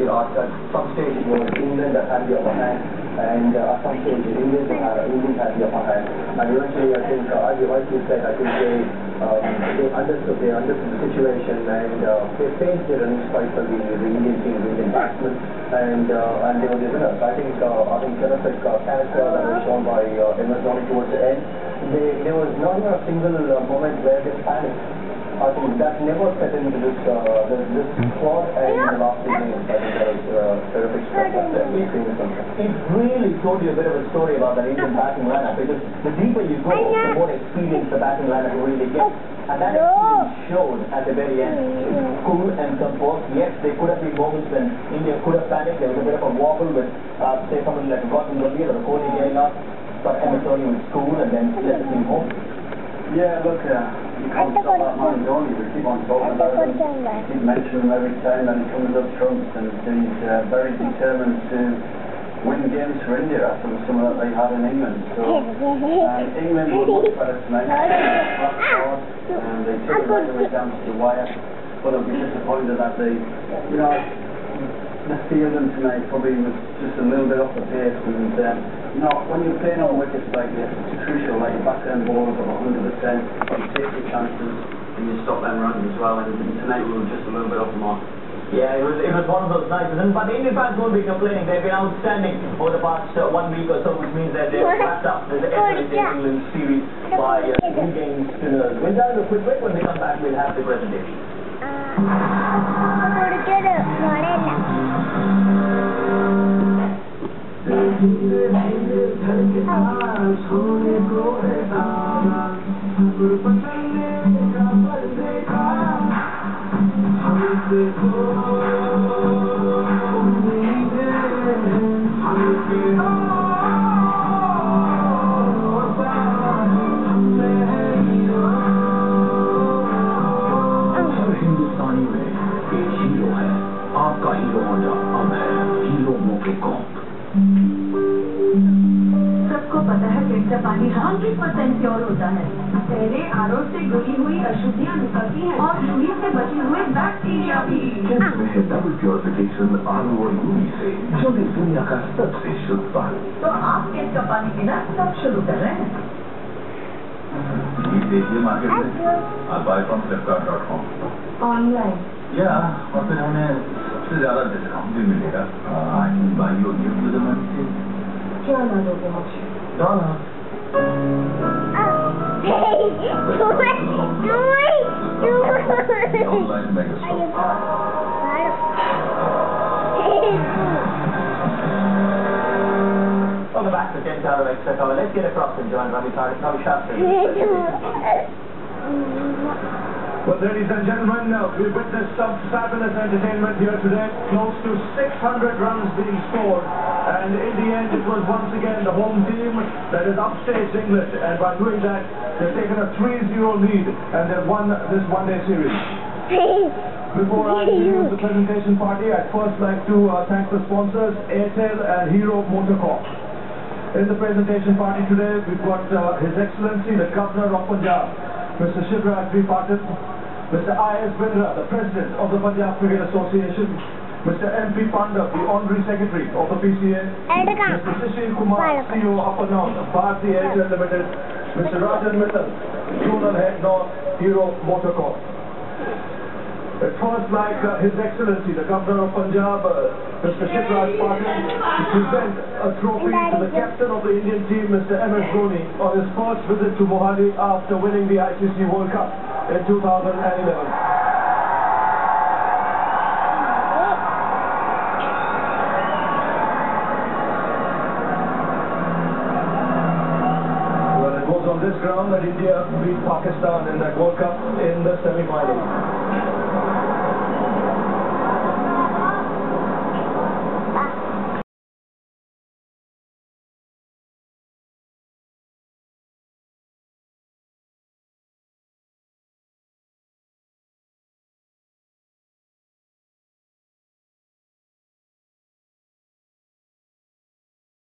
at some stage it was England that had the upper hand, and at some stage England had the upper hand. And eventually, I think, as you rightly said, I think they understood the situation, and they faced their running strike for the Indian team, the Indian batsmen, and they were the winners. I think terrific character that was shown by MS Dhoni towards the end. There was not even a single moment where they panicked. I think that never set into this squad, and in the last 2 games, I think that was terrific stuff. It really told you a bit of a story about the Indian batting lineup, because the deeper you go, the more experience the batting lineup really gets. And that experience showed at the very end. Cool and composed. Yes, there could have been moments when India could have panicked. There was a bit of a wobble with, say, somebody like Gautam Gambhir or Kohli getting up, but MS Dhoni was cool and then let the team home. Yeah, look, you can't stop that man Dhoni. We keep on talking about him. We keep mentioning him every time that he comes up trumps, and he's very determined to win games for India after the summer that they had in England. So England were much better tonight. And they took it right away down to the wire. But I'll be disappointed that they, the fielding tonight probably was just a little bit off the pace, and when you're playing on wickets like this, it's crucial. Like backhand bowlers of 100%, you take your chances and you stop them runs as well. And tonight we were just a little bit off the mark. Yeah, it was one of those nights. But the Indian fans won't be complaining. They've been outstanding over the past 1 week or so, which means that they've wrapped up the England series by 2 games to nil. We'll have a quick break. When we come back, we'll have the presentation. हिंदुस्तानी में एक hero है, आपका hero Honda अब है hero MotoCorp. सबको पता है filter पानी 100% प्योर होता है। पहले आरओ से गली हुई अशुद्धियाँ निकलती हैं और यूवी से बचे हुए बैक्टीरिया भी। इसमें है डबल प्योरिफिकेशन आरओ और यूवी से, जो इस दुनिया का सबसे शुद्ध पानी। तो आप फिल्टर पानी पीना कब शुरू कर रहे हैं? ये देखिए मार्केट में, आप बाय फ्रॉम flipkart.com ऑनलाइन या और फिर हमें सबसे ज्यादा डिस्काउंट भी मिलेगा। I can by your gift with a क्या ला दोगे मुझे? $1 online mega store. Welcome back to 10th hour of Extra Cover. Let's get across and join Ravi Shastri. Well, ladies and gentlemen, we've witnessed some fabulous entertainment here today. Close to 600 runs being scored. And in the end, it was once again the home team that has upstaged England. And by doing that, they've taken a 3-0 lead and they've won this one-day series. Before I introduce the presentation party, I'd first like to thank the sponsors, Airtel and Hero Motorcorp. In the presentation party today, we've got His Excellency, the Governor of Punjab, Mr. Shivraj Tripathi, Mr. I.S. Bindra, the President of the Punjab Cricket Association, Mr. M.P. Panda, the Honorary Secretary of the PCA, Mr. Shishir Kumar, CEO Upper North, Bharti Airtel Limited, Mr. Rajan Mittal, Zonal Head North, Hero Motorcorp. I'd first like His Excellency, the Governor of Punjab, Mr. Shivraj Patil, to present a trophy to the captain of the Indian team, Mr. MS Dhoni, on his first visit to Mohali after winning the ICC World Cup in 2011. Well, it was on this ground that India beat Pakistan in that World Cup in the semi-final.